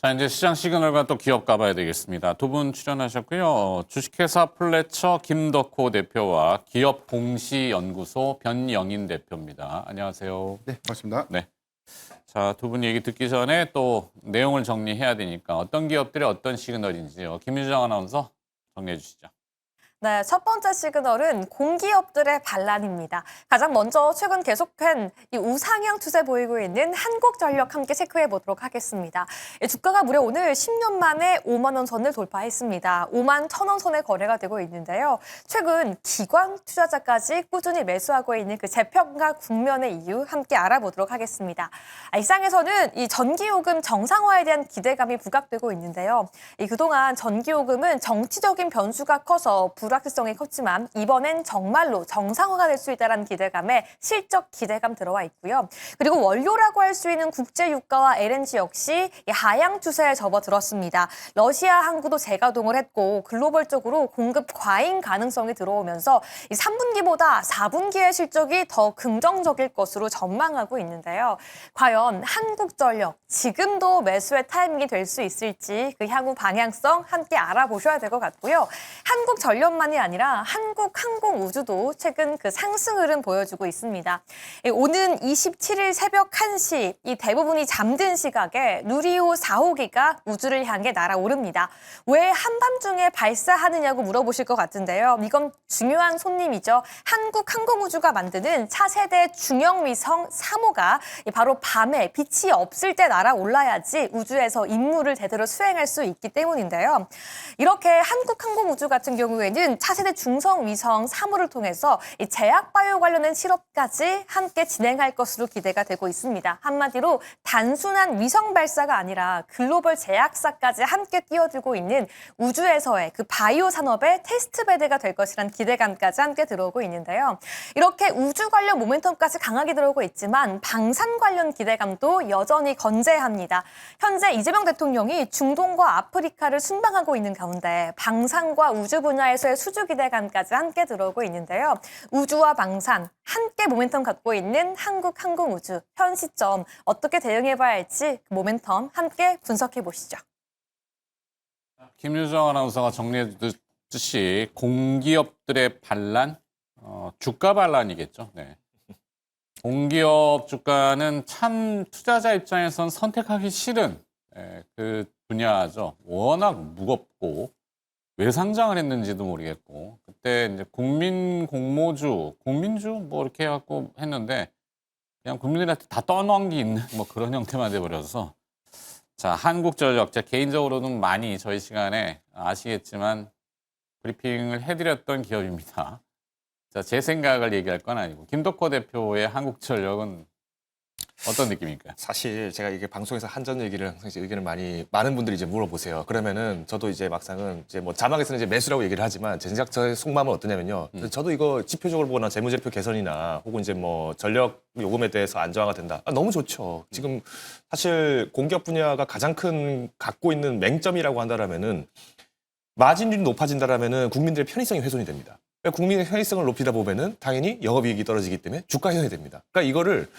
자, 이제 시장 시그널과 또 기업 가봐야 되겠습니다. 두 분 출연하셨고요. 주식회사 플래처 김덕호 대표와 기업공시연구소 변영인 대표입니다. 안녕하세요. 네, 반갑습니다. 네. 자, 두 분 얘기 듣기 전에 또 내용을 정리해야 되니까 어떤 기업들이 어떤 시그널인지요. 김유정 아나운서 정리해 주시죠. 네, 첫 번째 시그널은 공기업들의 반란입니다. 가장 먼저 최근 계속된 이 우상향 추세 보이고 있는 한국전력 함께 체크해 보도록 하겠습니다. 주가가 무려 오늘 10년 만에 5만 원 선을 돌파했습니다. 5만 1,000원 선에 거래가 되고 있는데요. 최근 기관 투자자까지 꾸준히 매수하고 있는 그 재평가 국면의 이유 함께 알아보도록 하겠습니다. 시장에서는 이 전기요금 정상화에 대한 기대감이 부각되고 있는데요. 그동안 전기요금은 정치적인 변수가 커서 불확실성이 컸지만 이번엔 정말로 정상화가 될 수 있다는 기대감에 실적 기대감 들어와 있고요. 그리고 원료라고 할 수 있는 국제 유가와 LNG 역시 하향 추세에 접어들었습니다. 러시아 항구도 재가동을 했고 글로벌적으로 공급 과잉 가능성이 들어오면서 이 3분기보다 4분기의 실적이 더 긍정적일 것으로 전망하고 있는데요. 과연 한국전력 지금도 매수의 타이밍이 될 수 있을지 그 향후 방향성 함께 알아보셔야 될 것 같고요. 한국전력만이 아니라 한국항공우주도 최근 그 상승 흐름 보여주고 있습니다. 오는 27일 새벽 1시 이 대부분이 잠든 시각에 누리호 4호기가 우주를 향해 날아오릅니다. 왜 한밤중에 발사하느냐고 물어보실 것 같은데요. 이건 중요한 손님이죠. 한국항공우주가 만드는 차세대 중형위성 3호가 바로 밤에 빛이 없을 때 날아올라야지 우주에서 임무를 제대로 수행할 수 있기 때문인데요. 이렇게 한국항공우주 같은 경우에는 차세대 중성위성 3호를 통해서 이 제약바이오 관련된 실험까지 함께 진행할 것으로 기대가 되고 있습니다. 한마디로 단순한 위성 발사가 아니라 글로벌 제약사까지 함께 뛰어들고 있는 우주에서의 그 바이오 산업의 테스트베드가 될 것이란 기대감까지 함께 들어오고 있는데요. 이렇게 우주 관련 모멘텀까지 강하게 들어오고 있지만 방산 관련 기대감도 여전히 건재합니다. 현재 이재명 대통령이 중동과 아프리카를 순방하고 있는 가운데 방산과 우주 분야에서의 수주 기대감까지 함께 들어오고 있는데요. 우주와 방산 함께 모멘텀 갖고 있는 한국항공우주 현 시점 어떻게 대응해봐야 할지 그 모멘텀 함께 분석해 보시죠. 김유정 아나운서가 정리해 줬듯이 공기업들의 반란, 주가 반란이겠죠. 네. 공기업 주가는 참 투자자 입장에선 선택하기 싫은 그 분야죠. 워낙 무겁고 왜 상장을 했는지도 모르겠고 그때 이제 국민 공모주, 공민주 뭐 이렇게 해갖고 했는데 그냥 국민들한테 다 떠넘기는 뭐 그런 형태만 돼버려서 자 한국전력 제 개인적으로는 많이 저희 시간에 아시겠지만 브리핑을 해드렸던 기업입니다. 자, 제 생각을 얘기할 건 아니고 김덕호 대표의 한국전력은 어떤 느낌입니까? 사실 제가 이게 방송에서 한전 얘기를 항상 이제 의견을 많은 분들이 이제 물어보세요. 그러면은 저도 이제 막상은 이제 뭐 자막에서는 이제 매수라고 얘기를 하지만 제 생각 저의 속마음은 어떠냐면요. 저도 이거 지표적으로 보거나 재무제표 개선이나 혹은 이제 뭐 전력 요금에 대해서 안정화가 된다. 너무 좋죠. 지금 사실 공기업 분야가 가장 큰 갖고 있는 맹점이라고 한다라면은 마진율이 높아진다라면은 국민들의 편의성이 훼손이 됩니다. 그러니까 국민의 편의성을 높이다 보면은 당연히 영업이익이 떨어지기 때문에 주가 형성이 됩니다. 그러니까 이거를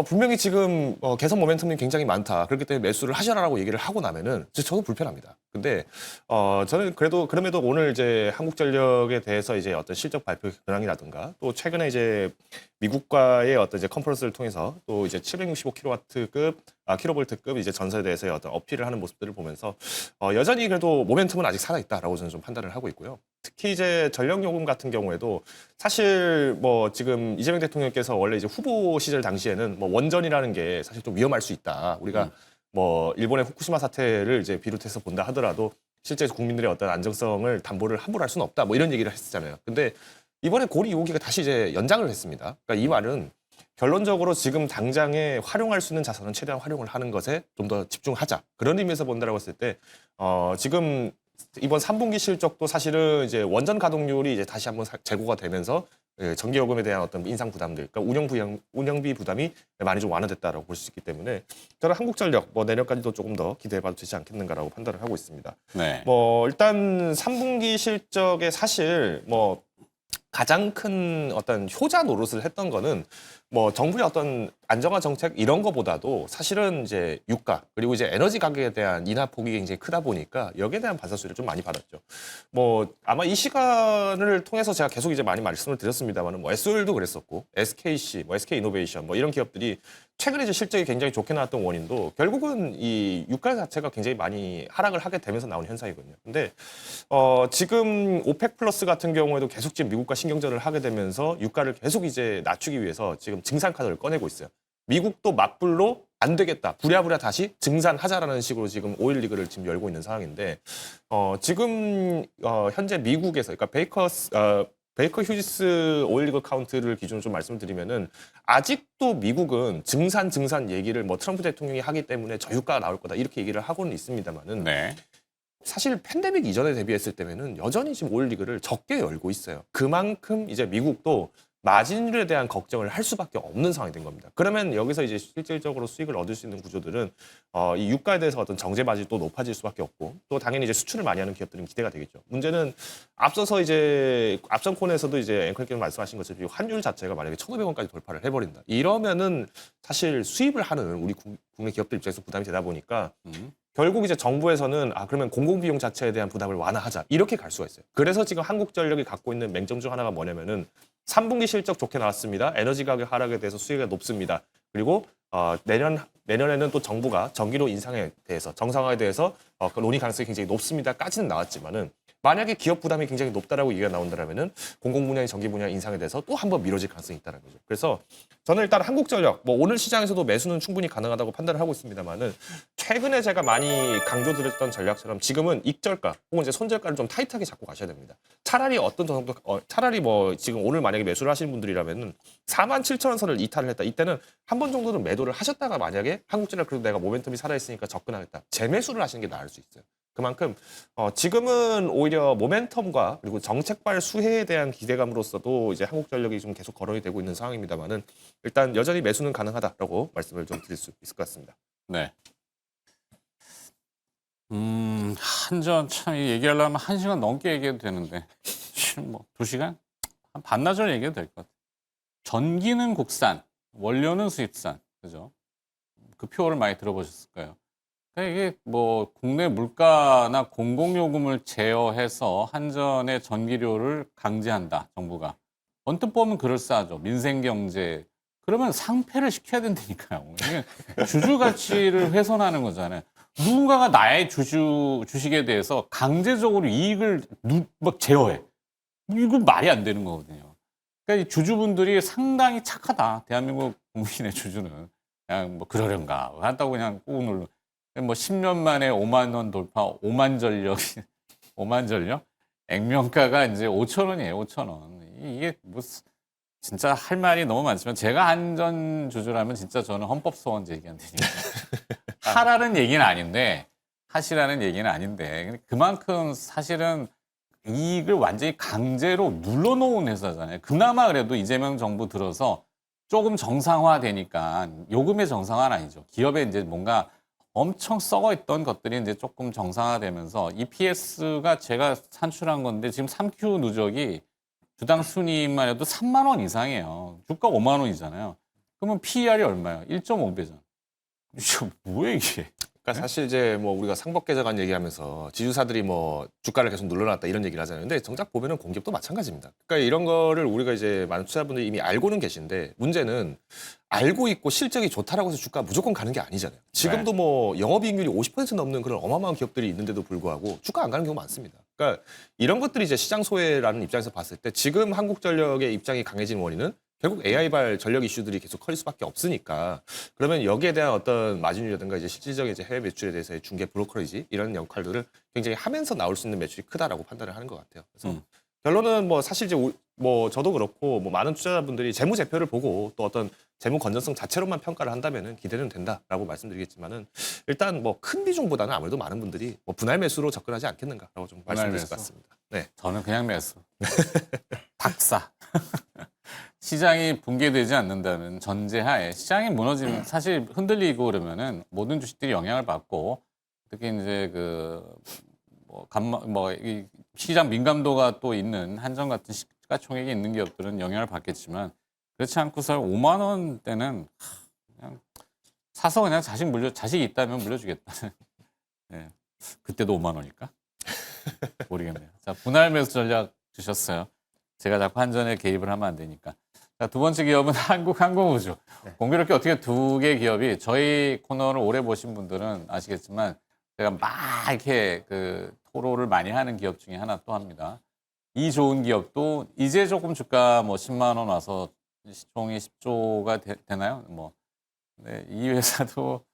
분명히 지금 개선 모멘텀이 굉장히 많다. 그렇기 때문에 매수를 하셔라라고 얘기를 하고 나면은 저도 불편합니다. 근데 저는 그럼에도 오늘 이제 한국전력에 대해서 이제 어떤 실적 발표 근황이라든가 또 최근에 이제 미국과의 어떤 이제 컨퍼런스를 통해서 또 이제 765kW급 킬로볼트급 이제 전선에 대해서의 어떤 어필을 하는 모습들을 보면서 여전히 그래도 모멘텀은 아직 살아있다라고 저는 좀 판단을 하고 있고요. 특히 이제 전력요금 같은 경우에도 사실 뭐 지금 이재명 대통령께서 원래 이제 후보 시절 당시에는 뭐 원전이라는 게 사실 좀 위험할 수 있다. 우리가 뭐 일본의 후쿠시마 사태를 이제 비롯해서 본다 하더라도 실제 국민들의 어떤 안정성을 담보를 함부로 할 수는 없다. 뭐 이런 얘기를 했었잖아요. 근데 이번에 고리 2호기가 다시 이제 연장을 했습니다. 그러니까 이 말은 결론적으로 지금 당장에 활용할 수 있는 자산은 최대한 활용을 하는 것에 좀 더 집중하자. 그런 의미에서 본다라고 했을 때 지금 이번 3분기 실적도 사실은 이제 원전 가동률이 이제 다시 한번 재고가 되면서 전기요금에 대한 어떤 인상 부담들, 그러니까 운영비 부담이 많이 좀 완화됐다라고 볼 수 있기 때문에 저는 한국전력 뭐 내년까지도 조금 더 기대해봐도 되지 않겠는가라고 판단을 하고 있습니다. 네. 뭐 일단 3분기 실적에 사실 뭐 가장 큰 어떤 효자 노릇을 했던 거는 뭐 정부의 어떤 안정화 정책 이런 거보다도 사실은 이제 유가 그리고 이제 에너지 가격에 대한 인하 폭이 굉장히 크다 보니까 여기에 대한 반사수를 좀 많이 받았죠. 뭐 아마 이 시간을 통해서 제가 계속 이제 많이 말씀을 드렸습니다만은 뭐 SOL도 그랬었고 SKC, 뭐 SK이노베이션 뭐 이런 기업들이 최근에 이제 실적이 굉장히 좋게 나왔던 원인도 결국은 이 유가 자체가 굉장히 많이 하락을 하게 되면서 나온 현상이거든요. 근데 지금 오펙 플러스 같은 경우에도 계속 지금 미국과 신경전을 하게 되면서 유가를 계속 이제 낮추기 위해서 지금 증산 카드를 꺼내고 있어요. 미국도 맞불로 안 되겠다. 부랴부랴 다시 증산하자라는 식으로 지금 오일 리그를 지금 열고 있는 상황인데 지금 현재 미국에서 그러니까 베이커 휴지스 오일 리그 카운트를 기준으로 좀 말씀을 드리면은 아직도 미국은 증산 얘기를 뭐 트럼프 대통령이 하기 때문에 저유가가 나올 거다 이렇게 얘기를 하고는 있습니다만은 네. 사실 팬데믹 이전에 대비했을 때면은 여전히 지금 오일 리그를 적게 열고 있어요. 그만큼 이제 미국도 마진율에 대한 걱정을 할 수밖에 없는 상황이 된 겁니다. 그러면 여기서 이제 실질적으로 수익을 얻을 수 있는 구조들은 이 유가에 대해서 어떤 정제 마진이 또 높아질 수밖에 없고 또 당연히 이제 수출을 많이 하는 기업들은 기대가 되겠죠. 문제는 앞서서 이제 앞선 코너에서도 이제 앵커님께서 말씀하신 것처럼 이 환율 자체가 만약에 1,500원까지 돌파를 해버린다. 이러면은 사실 수입을 하는 우리 국내 기업들 입장에서 부담이 되다 보니까 결국 이제 정부에서는 그러면 공공비용 자체에 대한 부담을 완화하자 이렇게 갈 수가 있어요. 그래서 지금 한국전력이 갖고 있는 맹점 중 하나가 뭐냐면은 3분기 실적 좋게 나왔습니다. 에너지 가격 하락에 대해서 수익이 높습니다. 그리고 내년에는 또 정부가 전기료 인상에 대해서 정상화에 대해서 그 논의 가능성이 굉장히 높습니다까지는 나왔지만은 만약에 기업 부담이 굉장히 높다라고 얘기가 나온다면은 공공 분야의 전기 분야 인상에 대해서 또 한 번 미뤄질 가능성이 있다는 거죠. 그래서 저는 일단 한국전력 뭐 오늘 시장에서도 매수는 충분히 가능하다고 판단을 하고 있습니다만은 최근에 제가 많이 강조드렸던 전략처럼 지금은 익절가 혹은 이제 손절가를 좀 타이트하게 잡고 가셔야 됩니다. 차라리 어떤 정도 차라리 뭐 지금 오늘 만약에 매수를 하시는 분들이라면은 47,000원 선을 이탈을 했다. 이때는 한 번 정도는 매도를 하셨다가 만약에 한국전력 그래도 내가 모멘텀이 살아있으니까 접근하겠다. 재매수를 하시는 게 나을 수 있어요. 그만큼 지금은 오히려 모멘텀과 그리고 정책발 수혜에 대한 기대감으로서도 이제 한국전력이 좀 계속 거론이 되고 있는 상황입니다만은 일단 여전히 매수는 가능하다라고 말씀을 좀 드릴 수 있을 것 같습니다. 네. 한전 참 얘기하려면 1시간 넘게 얘기해도 되는데 지금 뭐 2시간? 한 반나절 얘기해도 될 것 같아요. 전기는 국산, 원료는 수입산. 그죠? 그 표어를 많이 들어보셨을 거예요. 그러니까 이게 뭐 국내 물가나 공공요금을 제어해서 한전의 전기료를 강제한다, 정부가. 언뜻 보면 그럴싸하죠. 민생경제. 그러면 상폐를 시켜야 된다니까요. 이게 주주 가치를 훼손하는 거잖아요. 누군가가 나의 주식에 대해서 강제적으로 이익을 막 제어해. 이건 말이 안 되는 거거든요. 그러니까 이 주주분들이 상당히 착하다. 대한민국 국민의 주주는. 그냥 뭐 그러려는가 한다고 그냥 꾹 눌러. 뭐 10년 만에 5만 원 돌파, 5만 전력, 5만 전력? 액면가가 이제 5,000원이에요, 5,000원. 이게 뭐 진짜 할 말이 너무 많지만 제가 한전 주주라면 진짜 저는 헌법소원 제기한 테니까. 하라는 얘기는 아닌데, 하시라는 얘기는 아닌데, 그만큼 사실은 이익을 완전히 강제로 눌러놓은 회사잖아요. 그나마 그래도 이재명 정부 들어서 조금 정상화되니까, 요금의 정상화는 아니죠. 기업에 이제 뭔가 엄청 썩어 있던 것들이 이제 조금 정상화되면서 EPS가 제가 산출한 건데 지금 3Q 누적이 주당 순이익만 해도 3만 원 이상이에요. 주가 5만 원이잖아요. 그러면 PER이 얼마예요? 1.5배잖아. 이게 뭐야 이게? 그러니까 사실 이제 뭐 우리가 상법 개정안 얘기하면서 지주사들이 뭐 주가를 계속 눌러놨다 이런 얘기를 하잖아요. 근데 정작 보면은 공기업도 마찬가지입니다. 그러니까 이런 거를 우리가 이제 많은 투자자분들이 이미 알고는 계신데 문제는 알고 있고 실적이 좋다라고 해서 주가 무조건 가는 게 아니잖아요. 지금도 뭐 영업이익률이 50% 넘는 그런 어마어마한 기업들이 있는데도 불구하고 주가 안 가는 경우 많습니다. 그러니까 이런 것들이 이제 시장 소외라는 입장에서 봤을 때 지금 한국전력의 입장이 강해진 원인은 결국 AI발 전력 이슈들이 계속 커질 수밖에 없으니까 그러면 여기에 대한 어떤 마진율이라든가 이제 실질적인 이제 해외 매출에 대해서의 중개 브로커리지 이런 역할들을 굉장히 하면서 나올 수 있는 매출이 크다라고 판단을 하는 것 같아요. 그래서 결론은 뭐 사실 이제 뭐 저도 그렇고 뭐 많은 투자자분들이 재무제표를 보고 또 어떤 재무 건전성 자체로만 평가를 한다면은 기대는 된다라고 말씀드리겠지만은 일단 뭐 큰 비중보다는 아무래도 많은 분들이 뭐 분할 매수로 접근하지 않겠는가라고 좀 말씀드릴 것 같습니다. 네. 저는 그냥 매수. 박사. 시장이 붕괴되지 않는다는 전제하에 시장이 무너지면 사실 흔들리고 그러면은 모든 주식들이 영향을 받고 특히 이제 이 시장 민감도가 또 있는 한전 같은 시가총액이 있는 기업들은 영향을 받겠지만 그렇지 않고서 5만 원대는 그냥 사서 그냥 자식이 있다면 물려주겠다. 네. 그때도 5만 원일까? 모르겠네요. 자, 분할 매수 전략 주셨어요. 제가 자꾸 한전에 개입을 하면 안 되니까. 자, 두 번째 기업은 한국항공우주. 공교롭게 어떻게 두 개 기업이 저희 코너를 오래 보신 분들은 아시겠지만 제가 막 이렇게 그 토로를 많이 하는 기업 중에 하나 또 합니다. 이 좋은 기업도 이제 조금 주가 뭐 10만 원 와서 시총이 10조가 되나요? 뭐 네, 이 회사도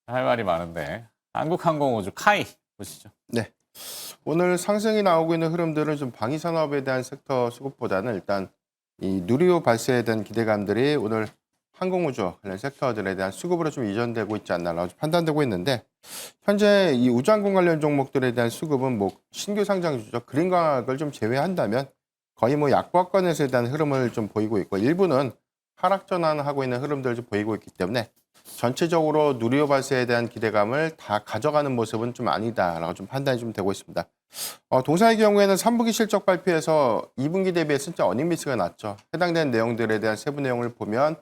할 말이 많은데 한국항공우주 카이 보시죠. 네. 오늘 상승이 나오고 있는 흐름들은 좀 방위 산업에 대한 섹터 수급보다는 일단 이 누리호 발사에 대한 기대감들이 오늘 항공우주 관련 섹터들에 대한 수급으로 좀 이전되고 있지 않나라고 판단되고 있는데 현재 이 우주항공 관련 종목들에 대한 수급은 뭐 신규 상장주죠. 그린광학을 좀 제외한다면 거의 뭐 약보합권에서에 대한 흐름을 좀 보이고 있고 일부는 하락 전환하고 있는 흐름들을 좀 보이고 있기 때문에 전체적으로 누리호 발사에 대한 기대감을 다 가져가는 모습은 좀 아니다라고 좀 판단이 좀 되고 있습니다. 동사의 경우에는 3분기 실적 발표에서 2분기 대비해 진짜 어닝미스가 났죠. 해당되는 내용들에 대한 세부 내용을 보면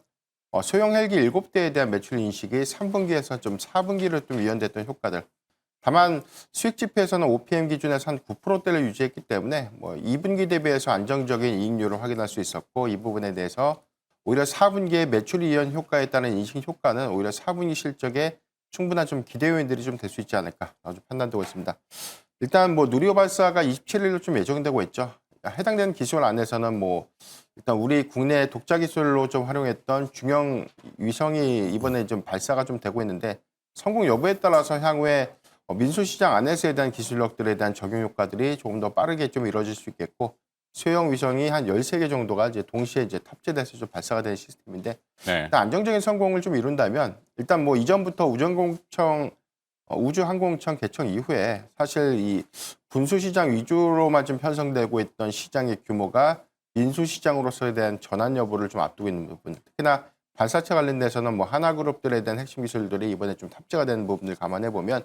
소형 헬기 7대에 대한 매출 인식이 3분기에서 좀 4분기로 좀 이연됐던 효과들. 다만 수익 지표에서는 OPM 기준에서 한 9%대를 유지했기 때문에 뭐 2분기 대비해서 안정적인 이익률을 확인할 수 있었고 이 부분에 대해서 오히려 4분기에 매출 이연 효과에 따른 인식 효과는 오히려 4분기 실적에 충분한 좀 기대 요인들이 좀 될 수 있지 않을까 좀 판단되고 있습니다. 일단 뭐 누리호 발사가 27일로 좀 예정되고 있죠. 해당되는 기술 안에서는 뭐 일단 우리 국내 독자 기술로 좀 활용했던 중형 위성이 이번에 좀 발사가 좀 되고 있는데 성공 여부에 따라서 향후에 민수시장 안에서에 대한 기술력들에 대한 적용 효과들이 조금 더 빠르게 좀 이루어질 수 있겠고 소형 위성이 한 13개 정도가 이제 동시에 이제 탑재돼서 좀 발사가 되는 시스템인데 네. 일단 안정적인 성공을 좀 이룬다면 일단 뭐 이전부터 우주항공청 개청 이후에 사실 이 군수시장 위주로만 좀 편성되고 있던 시장의 규모가 민수시장으로서에 대한 전환 여부를 좀 앞두고 있는 부분. 특히나 발사체 관련돼서는 뭐 하나그룹들에 대한 핵심 기술들이 이번에 좀 탑재가 되는 부분을 감안해 보면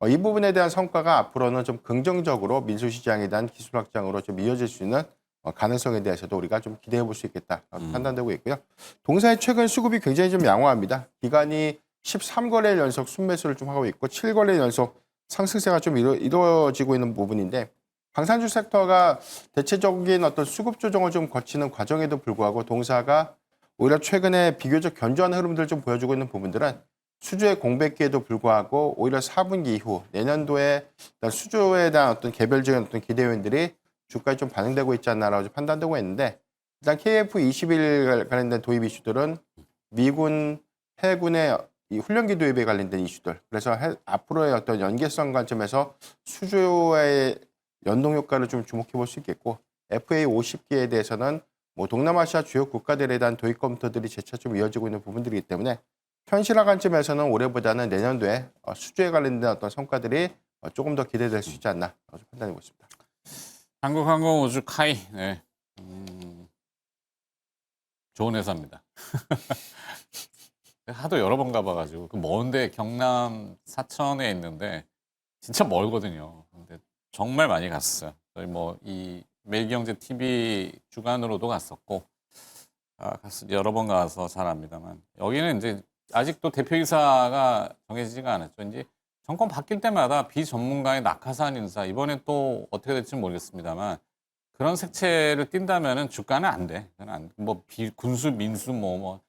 이 부분에 대한 성과가 앞으로는 좀 긍정적으로 민수시장에 대한 기술 확장으로 좀 이어질 수 있는 가능성에 대해서도 우리가 좀 기대해 볼 수 있겠다 판단되고 있고요. 동사의 최근 수급이 굉장히 좀 양호합니다. 기간이 13거래일 연속 순매수를 좀 하고 있고 7거래일 연속 상승세가 좀 이루어지고 있는 부분인데 방산주 섹터가 대체적인 어떤 수급 조정을 좀 거치는 과정에도 불구하고 동사가 오히려 최근에 비교적 견조한 흐름들을 좀 보여주고 있는 부분들은 수주의 공백기에도 불구하고 오히려 4분기 이후 내년도에 수주에 대한 어떤 개별적인 어떤 기대 요인들이 주가에 좀 반영되고 있지 않나라고 판단되고 있는데 일단 KF-21 관련된 도입 이슈들은 미군 해군의 이 훈련기 도입에 관련된 이슈들 그래서 앞으로의 어떤 연계성 관점에서 수주의 연동 효과를 좀 주목해 볼 수 있겠고 FA50기에 대해서는 뭐 동남아시아 주요 국가들에 대한 도입 검토들이 재차 좀 이어지고 있는 부분들이기 때문에 현실화 관점에서는 올해보다는 내년도에 수주에 관련된 어떤 성과들이 조금 더 기대될 수 있지 않나 판단하고 있습니다. 한국항공우주 카이. 네. 좋은 회사입니다. 하도 여러 번 가봐가지고 그 먼데 경남 사천에 있는데 진짜 멀거든요. 근데 정말 많이 갔었어요. 저희 뭐 이 매일경제 TV 주간으로도 갔었고 여러 번 가서 잘 압니다만 여기는 이제 아직도 대표이사가 정해지지가 않았죠. 이제 정권 바뀔 때마다 비전문가의 낙하산 인사 이번에 또 어떻게 될지는 모르겠습니다만 그런 색채를 띈다면은 주가는 안 돼. 뭐 군수 민수 뭐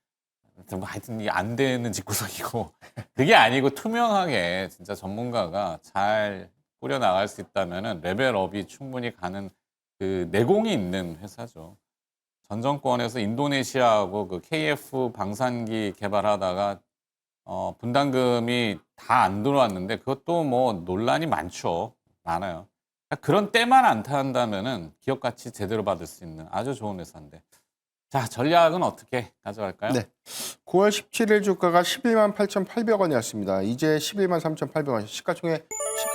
하여튼 이게 안 되는 집구석이고 그게 아니고 투명하게 진짜 전문가가 잘 꾸려 나갈 수 있다면은 레벨업이 충분히 가는 그 내공이 있는 회사죠. 전 정권에서 인도네시아하고 그 KF 방산기 개발하다가 분담금이 다 안 들어왔는데 그것도 뭐 논란이 많아요. 그런 때만 안 탄다면은 기업 가치 제대로 받을 수 있는 아주 좋은 회사인데. 자, 전략은 어떻게 가져갈까요? 네. 9월 17일 주가가 11만 8,800원이었습니다. 이제 11만 3,800원, 시가총액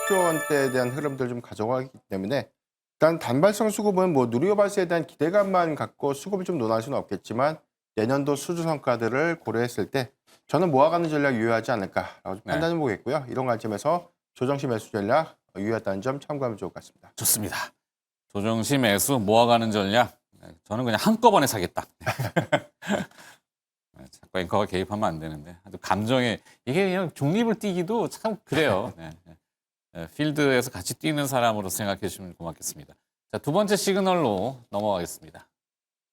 10조 원대에 대한 흐름들 좀 가져가기 때문에 일단 단발성 수급은 뭐 누리호 발사에 대한 기대감만 갖고 수급을 좀 논할 수는 없겠지만 내년도 수주 성과들을 고려했을 때 저는 모아가는 전략 유효하지 않을까라고 판단해 보겠고요. 이런 관점에서 조정시 매수 전략 유효하다는 점 참고하면 좋을 것 같습니다. 좋습니다. 조정시 매수 모아가는 전략. 저는 그냥 한꺼번에 사겠다. 자꾸 앵커가 개입하면 안 되는데 아주 감정에 이게 그냥 중립을 띄기도 참 그래요. 네. 필드에서 같이 뛰는 사람으로 생각해 주시면 고맙겠습니다. 자, 두 번째 시그널로 넘어가겠습니다.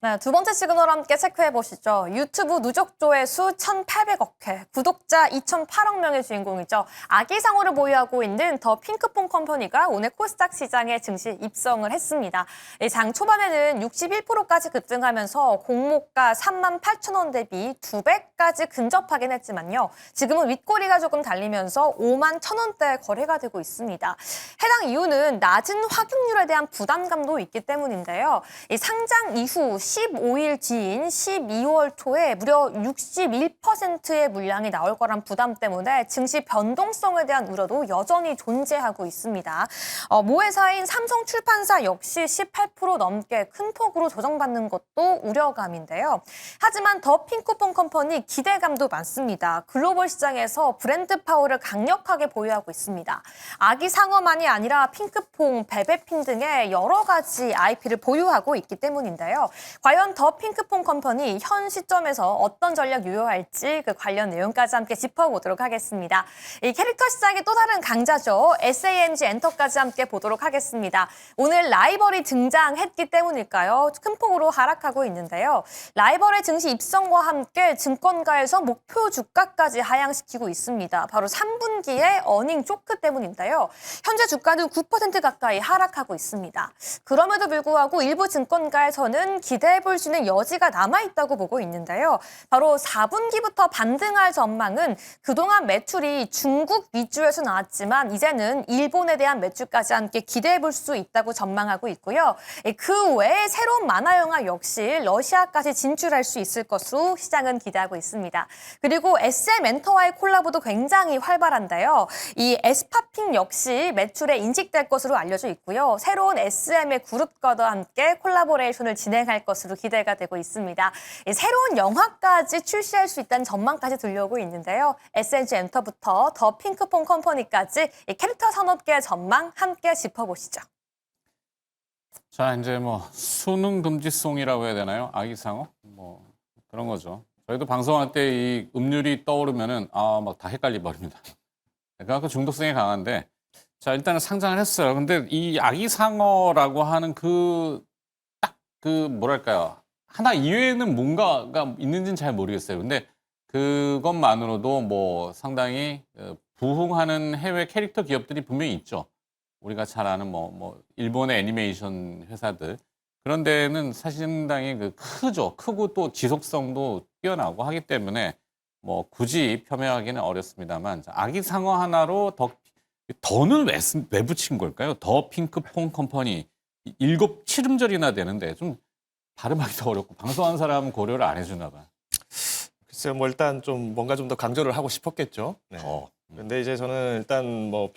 네, 두 번째 시그널 함께 체크해 보시죠. 유튜브 누적 조회수 1,800억 회, 구독자 2,008억 명의 주인공이죠. 아기상어를 보유하고 있는 더 핑크퐁 컴퍼니가 오늘 코스닥 시장에 증시 입성을 했습니다. 장 초반에는 61%까지 급등하면서 공모가 38,000원 대비 2배까지 근접하긴 했지만요. 지금은 윗꼬리가 조금 달리면서 51,000원대 거래가 되고 있습니다. 해당 이유는 낮은 확용률에 대한 부담감도 있기 때문인데요. 이 상장 이후 15일 뒤인 12월 초에 무려 61%의 물량이 나올 거란 부담 때문에 증시 변동성에 대한 우려도 여전히 존재하고 있습니다. 모회사인 삼성출판사 역시 18% 넘게 큰 폭으로 조정받는 것도 우려감인데요. 하지만 더 핑크퐁 컴퍼니 기대감도 많습니다. 글로벌 시장에서 브랜드 파워를 강력하게 보유하고 있습니다. 아기 상어만이 아니라 핑크퐁, 베베핀 등의 여러 가지 IP를 보유하고 있기 때문인데요. 과연 더 핑크퐁 컴퍼니 현 시점에서 어떤 전략 유효할지 그 관련 내용까지 함께 짚어보도록 하겠습니다. 이 캐릭터 시장의 또 다른 강자죠. SAMG 엔터까지 함께 보도록 하겠습니다. 오늘 라이벌이 등장했기 때문일까요? 큰 폭으로 하락하고 있는데요. 라이벌의 증시 입성과 함께 증권가에서 목표 주가까지 하향시키고 있습니다. 바로 3분기의 어닝 쇼크 때문인데요. 현재 주가는 9% 가까이 하락하고 있습니다. 그럼에도 불구하고 일부 증권가에서는 기대해볼 수 있는 여지가 남아있다고 보고 있는데요. 바로 4분기부터 반등할 전망은 그동안 매출이 중국 위주에서 나왔지만 이제는 일본에 대한 매출까지 함께 기대해볼 수 있다고 전망하고 있고요. 그 외에 새로운 만화 영화 역시 러시아까지 진출할 수 있을 것으로 시장은 기대하고 있습니다. 그리고 SM엔터와의 콜라보도 굉장히 활발한데요. 이 에스파핑 역시 매출에 인식될 것으로 알려져 있고요. 새로운 SM의 그룹과도 함께 콜라보레이션을 진행할 것으로 기대가 되고 있습니다. 새로운 영화까지 출시할 수 있다는 전망까지 들려오고 있는데요. SNG 엔터부터 더 핑크퐁 컴퍼니까지 캐릭터 산업계의 전망 함께 짚어보시죠. 자, 이제 뭐 수능 금지송이라고 해야 되나요? 아기상어? 뭐 그런 거죠. 저희도 방송할 때 이 음률이 떠오르면은 막 다 헷갈려 버립니다. 그러니까 중독성이 강한데 자, 일단은 상장을 했어요. 근데 이 아기상어라고 하는 뭐랄까요? 하나 이외에는 뭔가가 있는지는 잘 모르겠어요. 근데 그것만으로도 뭐 상당히 부흥하는 해외 캐릭터 기업들이 분명히 있죠. 우리가 잘 아는 뭐 일본의 애니메이션 회사들 그런 데는 상당히 크죠. 크고 또 지속성도 뛰어나고 하기 때문에 뭐 굳이 폄훼하기는 어렵습니다만 아기 상어 하나로 더는 왜 붙인 걸까요? 더 핑크퐁 컴퍼니 7음절이나 되는데 좀 발음하기도 어렵고 방송한 사람은 고려를 안 해주나 봐. 글쎄요, 뭐 일단 좀 뭔가 좀 더 강조를 하고 싶었겠죠. 네. 근데 이제 저는 일단 뭐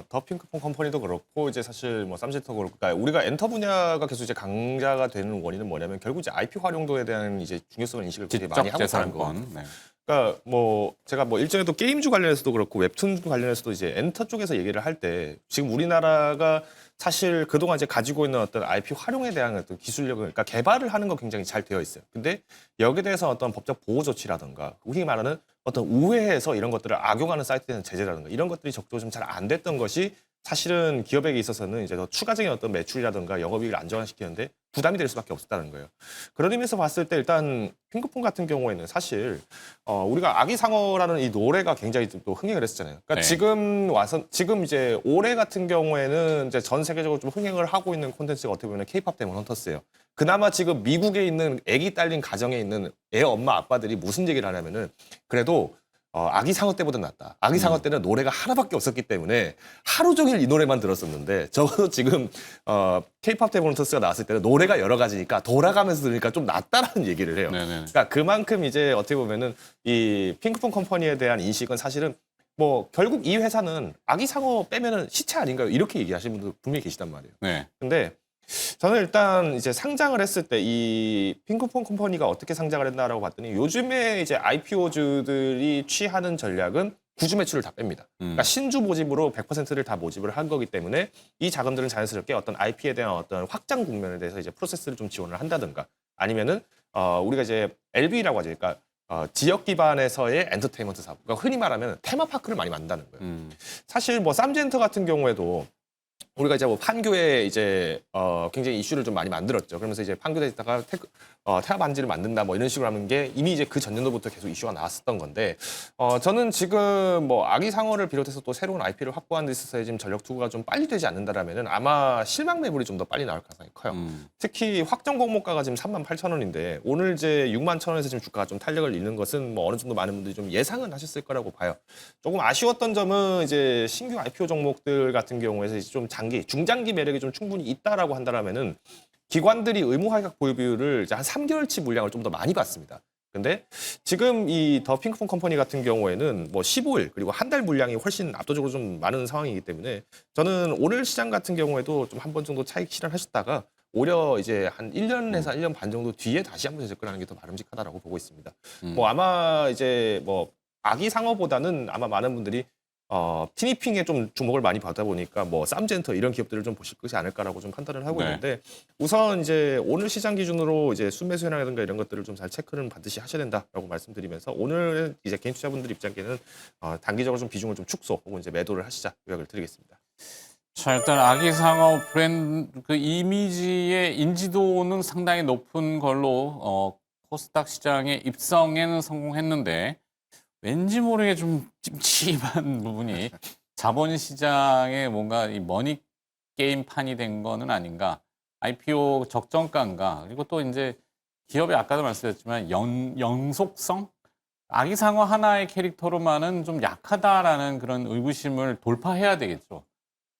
더 핑크퐁 컴퍼니도 그렇고 이제 사실 뭐 쌈지터도 그렇고 그러니까 우리가 엔터 분야가 계속 이제 강자가 되는 원인은 뭐냐면 결국 이제 IP 활용도에 대한 이제 중요성을 인식을 되게 많이 하고 있다는 거. 네. 그러니까 뭐 제가 뭐 일전에 또 게임주 관련해서도 그렇고 웹툰 관련해서도 이제 엔터 쪽에서 얘기를 할 때 지금 우리나라가 사실 그동안 이제 가지고 있는 어떤 IP 활용에 대한 어떤 기술력을 그러니까 개발을 하는 건 굉장히 잘 되어 있어요. 근데 여기에 대해서 어떤 법적 보호 조치라든가 흔히 말하는 어떤 우회해서 이런 것들을 악용하는 사이트에 대한 제재라든가 이런 것들이 적극적으로 좀 잘 안 됐던 것이 사실은 기업에게 있어서는 이제 더 추가적인 어떤 매출이라든가 영업이익을 안정화시키는데 부담이 될 수밖에 없었다는 거예요. 그런 의미에서 봤을 때 일단 핑크퐁 같은 경우에는 사실 우리가 아기상어라는 이 노래가 굉장히 또 흥행을 했었잖아요. 그러니까 네. 지금 이제 올해 같은 경우에는 이제 전 세계적으로 좀 흥행을 하고 있는 콘텐츠가 어떻게 보면 K-팝 데몬 헌터스예요. 그나마 지금 미국에 있는 아기 딸린 가정에 있는 애 엄마 아빠들이 무슨 얘기를 하냐면은 그래도 아기 상어 때보다 낫다. 아기 상어 때는 노래가 하나밖에 없었기 때문에 하루 종일 이 노래만 들었었는데 적어도 지금 K-팝 데몬터스가 나왔을 때는 노래가 여러 가지니까 돌아가면서 들으니까 좀 낫다라는 얘기를 해요. 네네. 그러니까 그만큼 이제 어떻게 보면은 이 핑크퐁 컴퍼니에 대한 인식은 사실은 뭐 결국 이 회사는 아기 상어 빼면은 시체 아닌가요? 이렇게 얘기하시는 분들 분명히 계시단 말이에요. 네. 근데 저는 일단 이제 상장을 했을 때 이 핑크퐁 컴퍼니가 어떻게 상장을 했나라고 봤더니 요즘에 이제 IPO주들이 취하는 전략은 구주 매출을 다 뺍니다. 그러니까 신주 모집으로 100%를 다 모집을 한 거기 때문에 이 자금들은 자연스럽게 어떤 IP에 대한 어떤 확장 국면에 대해서 이제 프로세스를 좀 지원을 한다든가 아니면은 우리가 이제 LB라고 하죠. 그러니까 지역 기반에서의 엔터테인먼트 사업. 그러니까 흔히 말하면 테마파크를 많이 만든다는 거예요. 사실 뭐 쌈젠터 같은 경우에도 우리가 이제 뭐 판교에 이제 굉장히 이슈를 좀 많이 만들었죠. 그러면서 이제 판교에다가 태아 반지를 만든다 뭐 이런 식으로 하는 게 이미 이제 그 전년도부터 계속 이슈가 나왔었던 건데 저는 지금 뭐 아기상어를 비롯해서 또 새로운 IP를 확보하는 데 있어서 지금 전력 투구가 좀 빨리 되지 않는다라면은 아마 실망 매물이 좀 더 빨리 나올 가능성이 커요. 특히 확정 공모가가 지금 38,000원인데 오늘 이제 61,000원에서 지금 주가가 좀 탄력을 잃는 것은 뭐 어느 정도 많은 분들이 좀 예상은 하셨을 거라고 봐요. 조금 아쉬웠던 점은 이제 신규 IPO 종목들 같은 경우에서 이제 좀 중장기 매력이 좀 충분히 있다라고 한다라면은 기관들이 의무 할각 보유 비율을 이제 한 3개월치 물량을 좀 더 많이 받습니다. 근데 지금 이 더 핑크퐁 컴퍼니 같은 경우에는 뭐 15일 그리고 한 달 물량이 훨씬 압도적으로 좀 많은 상황이기 때문에 저는 오늘 시장 같은 경우에도 좀 한 번 정도 차익 실현하셨다가 오히려 이제 한 1년에서 1년 반 정도 뒤에 다시 한번 접근하는 게 더 바람직하다라고 보고 있습니다. 뭐 아마 이제 뭐 아기 상어보다는 아마 많은 분들이 티니핑에 좀 주목을 많이 받다 보니까 뭐 쌈젠터 이런 기업들을 좀 보실 것이 않을까라고 좀 판단을 하고 네. 있는데 우선 이제 오늘 시장 기준으로 이제 순매수 현황이라든가 이런 것들을 좀 잘 체크는 반드시 하셔야 된다라고 말씀드리면서 오늘 이제 개인 투자분들 입장에는 단기적으로 좀 비중을 좀 축소 혹은 이제 매도를 하시자 요약을 드리겠습니다. 자, 일단 아기상어 브랜드 그 이미지의 인지도는 상당히 높은 걸로 코스닥 시장의 입성에는 성공했는데 왠지 모르게 좀 찜찜한 부분이 자본시장에 뭔가 이 머니 게임판이 된 거는 아닌가. IPO 적정가인가. 그리고 또 이제 기업의 아까도 말씀드렸지만 영속성? 아기상어 하나의 캐릭터로만은 좀 약하다라는 그런 의구심을 돌파해야 되겠죠.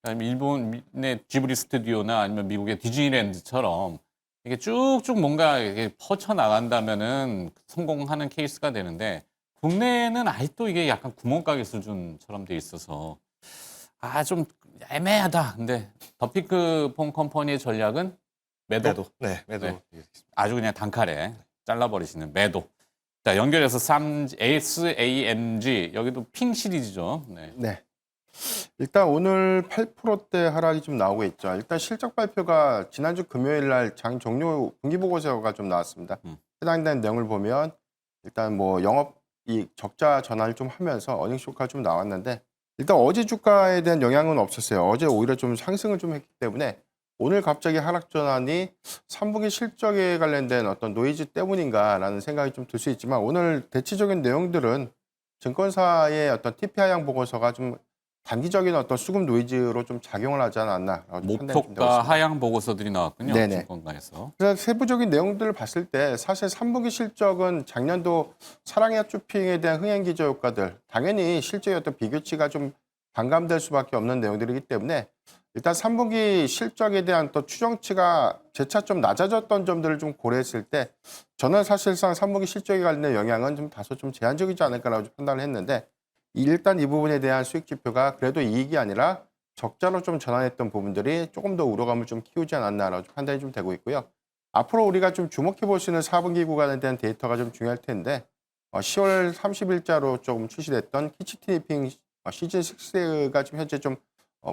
그다음에 일본의 지브리 스튜디오나 아니면 미국의 디즈니랜드처럼 이게 쭉쭉 뭔가 이게 퍼쳐 나간다면은 성공하는 케이스가 되는데 국내에는 아직도 이게 약간 구멍가게 수준처럼 돼 있어서 좀 애매하다. 근데 더 핑크퐁 컴퍼니의 전략은 매도. 네, 매도. 네. 아주 그냥 단칼에 잘라버리시는 매도. 자, 연결해서 SAMG 여기도 핑 시리즈죠. 네. 네. 일단 오늘 8%대 하락이 좀 나오고 있죠. 일단 실적 발표가 지난주 금요일 날 장 종료 분기 보고서가 좀 나왔습니다. 해당되는 내용을 보면 일단 뭐 영업이익 적자 전환을 좀 하면서 어닝 쇼크가 좀 나왔는데 일단 어제 주가에 대한 영향은 없었어요. 어제 오히려 좀 상승을 좀 했기 때문에 오늘 갑자기 하락 전환이 3분기 실적에 관련된 어떤 노이즈 때문인가라는 생각이 좀 들 수 있지만 오늘 대체적인 내용들은 증권사의 어떤 TP 하향 보고서가 좀 단기적인 어떤 수급 노이즈로 좀 작용을 하지 않았나. 목표가 하향 보고서들이 나왔군요. 네네. 증권가에서. 그래서 세부적인 내용들을 봤을 때 사실 3분기 실적은 작년도 사랑의 쇼핑에 대한 흥행 기저 효과들 당연히 실제의 어떤 비교치가 좀 반감될 수밖에 없는 내용들이기 때문에 일단 3분기 실적에 대한 또 추정치가 재차 좀 낮아졌던 점들을 좀 고려했을 때 저는 사실상 3분기 실적에 관련된 영향은 좀 다소 좀 제한적이지 않을까라고 판단을 했는데 일단 이 부분에 대한 수익 지표가 그래도 이익이 아니라 적자로 좀 전환했던 부분들이 조금 더 우려감을 좀 키우지 않았나라고 판단이 좀 되고 있고요. 앞으로 우리가 좀 주목해 볼 수 있는 4분기 구간에 대한 데이터가 좀 중요할 텐데 10월 30일자로 조금 출시됐던 키치티니핑 시즌 6가 지금 현재 좀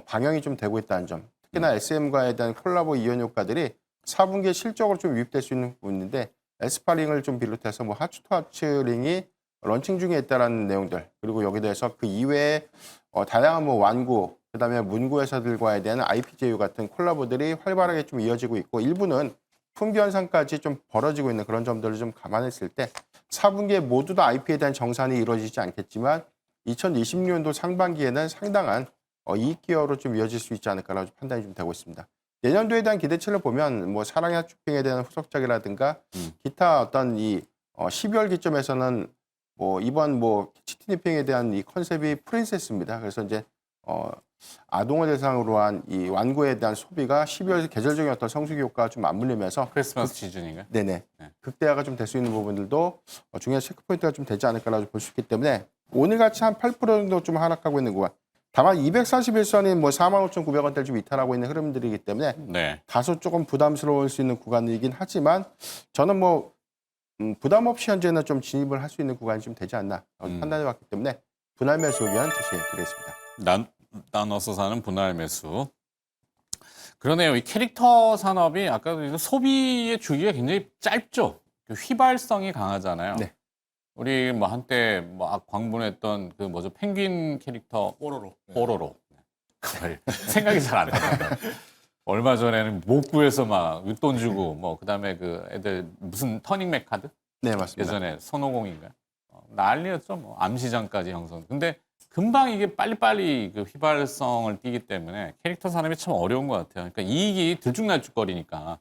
방영이 좀 되고 있다는 점. 특히나 SM과에 대한 콜라보 이연 효과들이 4분기에 실적으로 좀 유입될 수 있는 부분인데 에스파링을 좀 비롯해서 뭐 하츠투하츠링이 런칭 중에 있다라는 내용들 그리고 여기에 대해서 그 이외에 다양한 뭐 완구 그다음에 문구 회사들과에 대한 IPJU 같은 콜라보들이 활발하게 좀 이어지고 있고 일부는 품귀 현상까지 좀 벌어지고 있는 그런 점들을 좀 감안했을 때 4분기에 모두 다 IP에 대한 정산이 이루어지지 않겠지만 2026년도 상반기에는 상당한 이익 기여로 좀 이어질 수 있지 않을까라고 판단이 좀 되고 있습니다. 내년도에 대한 기대치를 보면 뭐 사랑의 핫쇼핑에 대한 후속작이라든가 기타 어떤 이 12월 기점에서는 뭐 이번 뭐 키치티니핑에 대한 이 컨셉이 프린세스입니다. 그래서 이제 아동을 대상으로 한 이 완구에 대한 소비가 12월 계절적인 어떤 성수기 효과가 좀 맞물리면서 크리스마스 시즌인가요? 네네 네. 극대화가 좀 될 수 있는 부분들도 중요한 체크 포인트가 좀 되지 않을까라고 볼 수 있기 때문에 오늘 같이 한 8% 정도 좀 하락하고 있는 구간. 다만 241선이 뭐 45,900원대를 좀 이탈하고 있는 흐름들이기 때문에 네. 다소 조금 부담스러울 수 있는 구간이긴 하지만 저는 뭐 부담 없이 현재는 좀 진입을 할 수 있는 구간이 좀 되지 않나 판단해 봤기 때문에 분할 매수 의견 제시해 드리겠습니다. 나눠서 사는 분할 매수. 그러네요. 이 캐릭터 산업이 아까도 소비의 주기가 굉장히 짧죠. 그 휘발성이 강하잖아요. 네. 우리 뭐 한때 막 광분했던 그 뭐죠 펭귄 캐릭터 뽀로로. 그걸 생각이 잘 안 나요. 얼마 전에는 못 구해서 막 돈 주고 뭐 그다음에 그 애들 무슨 터닝맥 카드 네, 맞습니다. 예전에 손오공인가 난리였죠. 뭐 암시장까지 형성. 근데 금방 이게 빨리빨리 그 휘발성을 띠기 때문에 캐릭터 산업이 참 어려운 것 같아요. 그러니까 이익이 들쭉날쭉거리니까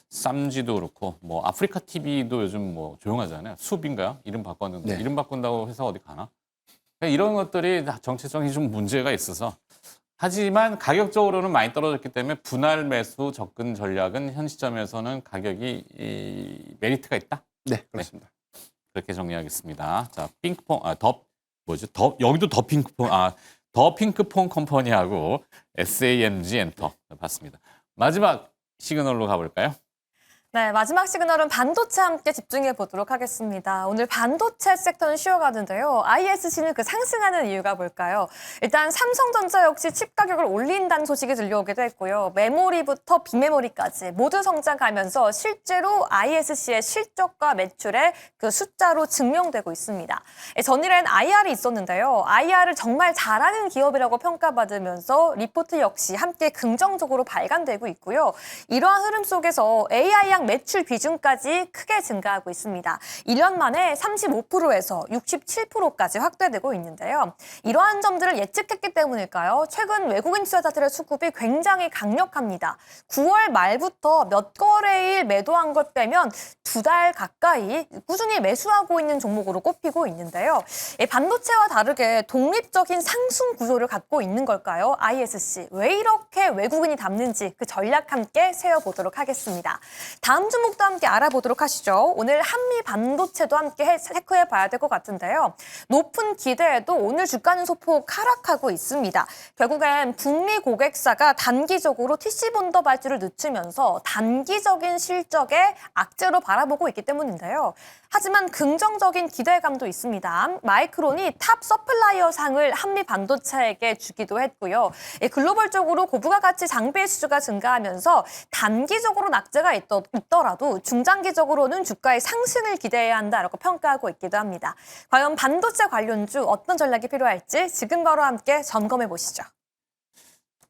쌈지도 그렇고 뭐 아프리카 TV도 요즘 뭐 조용하잖아요. 숲인가요? 이름 바꿨는데 네. 이름 바꾼다고 회사 어디 가나? 그러니까 이런 것들이 다 정체성이 좀 문제가 있어서 하지만 가격적으로는 많이 떨어졌기 때문에 분할 매수 접근 전략은 현 시점에서는 가격이 메리트가 있다. 네, 그렇습니다. 그렇게 정리하겠습니다. 자, 핑크퐁, 여기도 더 핑크퐁, 더 핑크퐁 컴퍼니하고 SAMG 엔터 봤습니다. 마지막 시그널로 가볼까요? 네, 마지막 시그널은 반도체 함께 집중해 보도록 하겠습니다. 오늘 반도체 섹터는 쉬어가는데요. ISC는 그 상승하는 이유가 뭘까요? 일단 삼성전자 역시 칩 가격을 올린다는 소식이 들려오기도 했고요. 메모리부터 비메모리까지 모두 성장하면서 실제로 ISC의 실적과 매출의 그 숫자로 증명되고 있습니다. 전일엔 IR이 있었는데요. IR을 정말 잘하는 기업이라고 평가받으면서 리포트 역시 함께 긍정적으로 발간되고 있고요. 이러한 흐름 속에서 AI양 매출 비중까지 크게 증가하고 있습니다. 1년 만에 35%에서 67%까지 확대되고 있는데요. 이러한 점들을 예측했기 때문일까요? 최근 외국인 투자자들의 수급이 굉장히 강력합니다. 9월 말부터 몇 거래일 매도한 것 빼면 2달 가까이 꾸준히 매수하고 있는 종목으로 꼽히고 있는데요. 반도체와 다르게 독립적인 상승 구조를 갖고 있는 걸까요? ISC. 왜 이렇게 외국인이 담는지 그 전략 함께 세워보도록 하겠습니다. 다음 종목도 함께 알아보도록 하시죠. 오늘 한미 반도체도 함께 체크해 봐야 될 것 같은데요. 높은 기대에도 오늘 주가는 소폭 하락하고 있습니다. 결국엔 북미 고객사가 단기적으로 TC본더 발주를 늦추면서 단기적인 실적에 악재로 바라보고 있기 때문인데요. 하지만 긍정적인 기대감도 있습니다. 마이크론이 탑 서플라이어 상을 한미 반도체에게 주기도 했고요. 글로벌적으로 고부가 가치 장비의 수주가 증가하면서 단기적으로는 악재가 있더라도 중장기적으로는 주가의 상승을 기대해야 한다라고 평가하고 있기도 합니다. 과연 반도체 관련주 어떤 전략이 필요할지 지금 바로 함께 점검해 보시죠.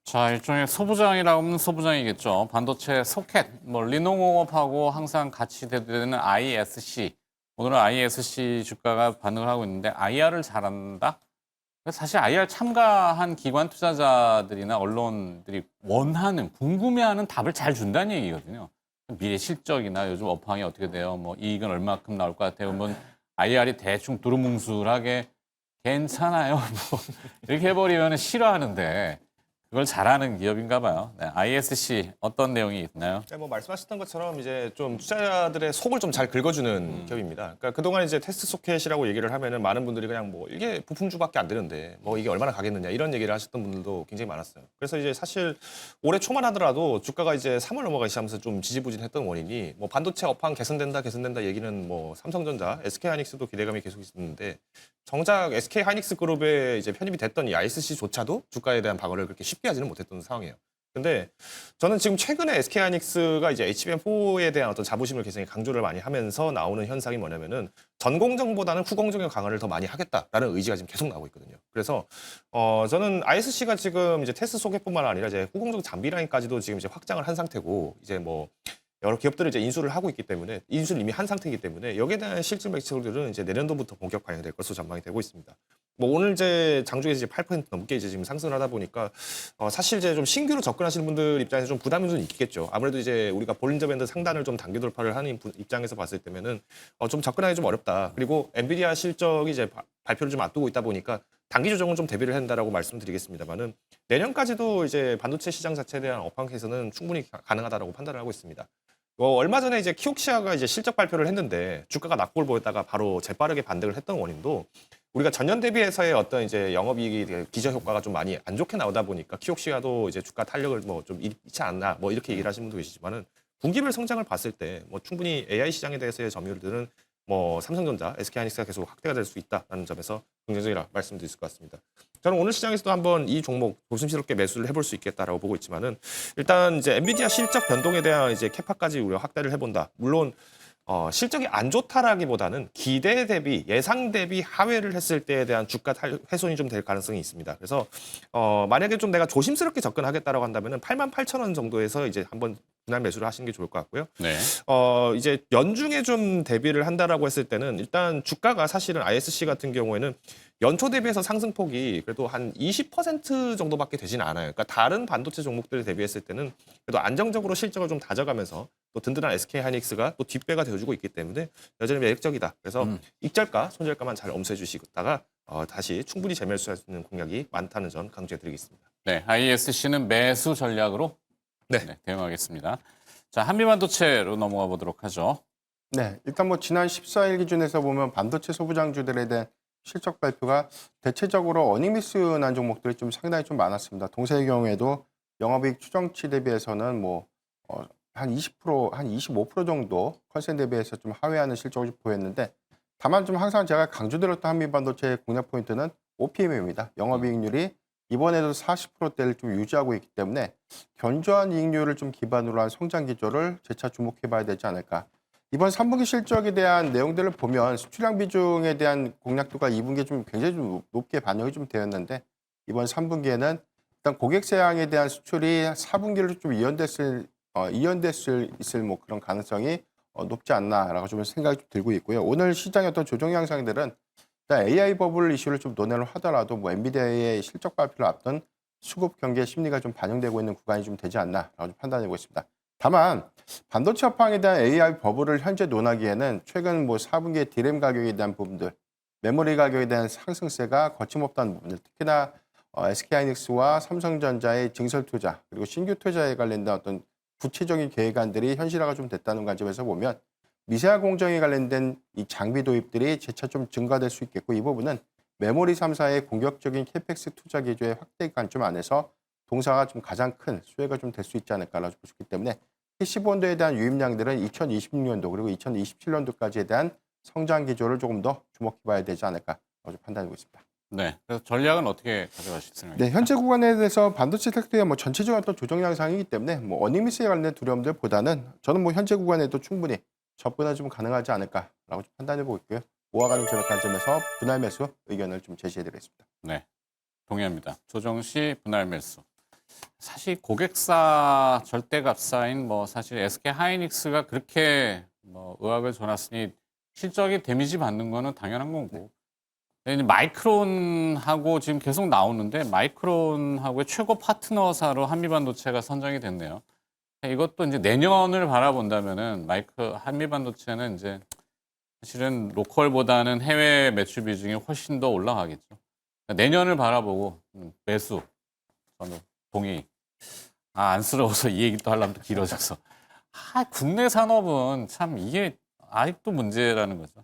자, 일종의 소부장이라고 하면 소부장이겠죠. 반도체 소켓, 리노공업하고 항상 같이 대두되는 ISC. 오늘은 ISC 주가가 반응을 하고 있는데 IR을 잘한다? 사실 IR 참가한 기관 투자자들이나 언론들이 원하는, 궁금해하는 답을 잘 준다는 얘기거든요. 미래 실적이나 요즘 업황이 어떻게 돼요? 이익은 얼마큼 나올 것 같아요? IR이 대충 두루뭉술하게 괜찮아요. 이렇게 해버리면 싫어하는데 그걸 잘하는 기업인가 봐요. 네, ISC 어떤 내용이 있나요? 네, 말씀하셨던 것처럼 이제 좀 투자자들의 속을 좀 잘 긁어주는 기업입니다. 그러니까 그동안 이제 테스트 소켓이라고 얘기를 하면은 많은 분들이 그냥 이게 부품주밖에 안 되는데 이게 얼마나 가겠느냐 이런 얘기를 하셨던 분들도 굉장히 많았어요. 그래서 이제 사실 올해 초만 하더라도 주가가 이제 3월 넘어가기 시작하면서 좀 지지부진했던 원인이 반도체 업황 개선된다 얘기는 삼성전자, SK하이닉스도 기대감이 계속 있었는데 정작 SK하이닉스 그룹에 이제 편입이 됐던 이 ISC조차도 주가에 대한 방어를 그렇게 쉽게 하지는 못했던 상황이에요. 근데 저는 지금 최근에 SK하이닉스가 이제 HBM4에 대한 어떤 자부심을 굉장히 강조를 많이 하면서 나오는 현상이 뭐냐면은 전공정보다는 후공정의 강화를 더 많이 하겠다라는 의지가 지금 계속 나오고 있거든요. 그래서 저는 ISC가 지금 이제 테스트 소켓뿐만 아니라 이제 후공정 장비 라인까지도 지금 이제 확장을 한 상태고 이제 여러 기업들을 이제 인수를 하고 있기 때문에 인수를 이미 한 상태이기 때문에 여기에 대한 실질 매출들은 이제 내년도부터 본격 반영될 것으로 전망이 되고 있습니다. 오늘 이제 장중에서 이제 8% 넘게 이제 지금 상승을 하다 보니까 사실 이제 좀 신규로 접근하시는 분들 입장에서 좀 부담이 좀 있겠죠. 아무래도 이제 우리가 볼린저 밴드 상단을 좀 단기 돌파를 하는 입장에서 봤을 때면은 좀 접근하기 좀 어렵다. 그리고 엔비디아 실적이 이제 발표를 좀 앞두고 있다 보니까 단기 조정은 좀 대비를 한다라고 말씀드리겠습니다만은 내년까지도 이제 반도체 시장 자체에 대한 업황 개선은 충분히 가능하다라고 판단을 하고 있습니다. 얼마 전에 이제 키옥시아가 이제 실적 발표를 했는데 주가가 낙골 보였다가 바로 재빠르게 반등을 했던 원인도 우리가 전년 대비해서의 어떤 이제 영업이익이 기저 효과가 좀 많이 안 좋게 나오다 보니까 키옥시아도 이제 주가 탄력을 좀 잃지 않나 이렇게 얘기를 하시는 분도 계시지만은 분기별 성장을 봤을 때 충분히 AI 시장에 대해서의 점유율들은 삼성전자, SK하이닉스가 계속 확대가 될 수 있다라는 점에서 긍정적이라 말씀드릴 수 있을 것 같습니다. 저는 오늘 시장에서도 한번 이 종목 조심스럽게 매수를 해볼 수 있겠다라고 보고 있지만은 일단 이제 엔비디아 실적 변동에 대한 이제 캐파까지 우리가 확대를 해본다. 물론 실적이 안 좋다라기보다는 기대 대비 예상 대비 하회를 했을 때에 대한 주가 훼손이 좀 될 가능성이 있습니다. 그래서 만약에 좀 내가 조심스럽게 접근하겠다라고 한다면은 88,000원 정도에서 이제 한번 분할 매수를 하시는 게 좋을 것 같고요. 네. 이제 연중에 좀 대비를 한다라고 했을 때는 일단 주가가 사실은 ISC 같은 경우에는 연초 대비해서 상승폭이 그래도 한 20% 정도밖에 되지는 않아요. 그러니까 다른 반도체 종목들에 대비했을 때는 그래도 안정적으로 실적을 좀 다져가면서 또 든든한 SK하이닉스가 또 뒷배가 되어주고 있기 때문에 여전히 매력적이다. 그래서 익절가, 손절가만 잘 엄수해 주시다가 다시 충분히 재매수할 수 있는 공략이 많다는 점 강조해드리겠습니다. 네, ISC는 매수 전략으로 네. 대응하겠습니다. 자, 한미반도체로 넘어가 보도록 하죠. 네, 일단 뭐 지난 14일 기준에서 보면 반도체 소부장주들에 대한 실적 발표가 대체적으로 어닝미스 난 종목들이 좀 상당히 좀 많았습니다. 동사의 경우에도 영업이익 추정치 대비해서는 뭐 한 20%, 한 25% 정도 컨센 대비해서 좀 하회하는 실적을 좀 보였는데, 다만 좀 항상 제가 강조드렸던 한미반도체의 공략 포인트는 OPM입니다. 영업이익률이 이번에도 40%대를 좀 유지하고 있기 때문에 견조한 이익률을 좀 기반으로 한 성장 기조를 재차 주목해봐야 되지 않을까. 이번 3분기 실적에 대한 내용들을 보면 수출량 비중에 대한 공략도가 2분기에 좀 굉장히 좀 높게 반영이 좀 되었는데, 이번 3분기에는 일단 고객 세양에 대한 수출이 4분기로 좀 이연될 수 있을 뭐 그런 가능성이 높지 않나라고 좀 생각이 좀 들고 있고요. 오늘 시장의 어떤 조정 양상들은 일단 AI 버블 이슈를 좀 논의를 하더라도 뭐 엔비디아의 실적 발표를 앞둔 수급 경계 심리가 좀 반영되고 있는 구간이 좀 되지 않나라고 좀 판단하고 있습니다. 다만 반도체 업황에 대한 AI 버블을 현재 논하기에는 최근 뭐 4분기의 디램 가격에 대한 부분들, 메모리 가격에 대한 상승세가 거침없다는 부분들, 특히나 SK하이닉스와 삼성전자의 증설 투자 그리고 신규 투자에 관련된 어떤 구체적인 계획안들이 현실화가 좀 됐다는 관점에서 보면 미세화 공정에 관련된 이 장비 도입들이 재차 좀 증가될 수 있겠고, 이 부분은 메모리 3사의 공격적인 캐펙스 투자 기조의 확대 관점 안에서 동사가 좀 가장 큰 수혜가 좀 될 수 있지 않을까라고 볼 수 있기 때문에 PC 본드에 대한 유입량들은 2026년도 그리고 2027년도까지에 대한 성장 기조를 조금 더 주목해봐야 되지 않을까라고 좀 판단하고 있습니다. 네. 그래서 전략은 어떻게 가져가실 생각입니까? 네, 현재 구간에 대해서 반도체 섹터의 뭐 전체적인 어떤 조정 양상이기 때문에 뭐 어닝미스에 관련된 두려움들보다는 저는 뭐 현재 구간에도 충분히 접근은 좀 가능하지 않을까라고 좀 판단해보고 있고요. 모아가는 전략 관점에서 분할 매수 의견을 좀 제시해드리겠습니다. 네. 동의합니다. 조정 시 분할 매수. 사실 고객사 절대값사인 뭐 사실 SK 하이닉스가 그렇게 뭐 의학을 줘놨으니 실적이 데미지 받는 거는 당연한 거고. 근데 이제 마이크론하고 지금 계속 나오는데 마이크론하고의 최고 파트너사로 한미반도체가 선정이 됐네요. 이것도 이제 내년을 바라본다면은 한미반도체는 이제 사실은 로컬보다는 해외 매출 비중이 훨씬 더 올라가겠죠. 그러니까 내년을 바라보고 매수 저는 동의. 안쓰러워서 이 얘기 또 하려면 또 길어져서. 국내 산업은 참 이게 아직도 문제라는 거죠.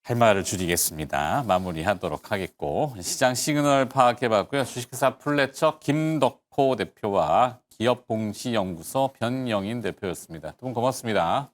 할 말을 줄이겠습니다. 마무리하도록 하겠고, 시장 시그널 파악해봤고요. 주식회사 플래처 김덕호 대표와 기업공시연구소 변영인 대표였습니다. 두 분 고맙습니다.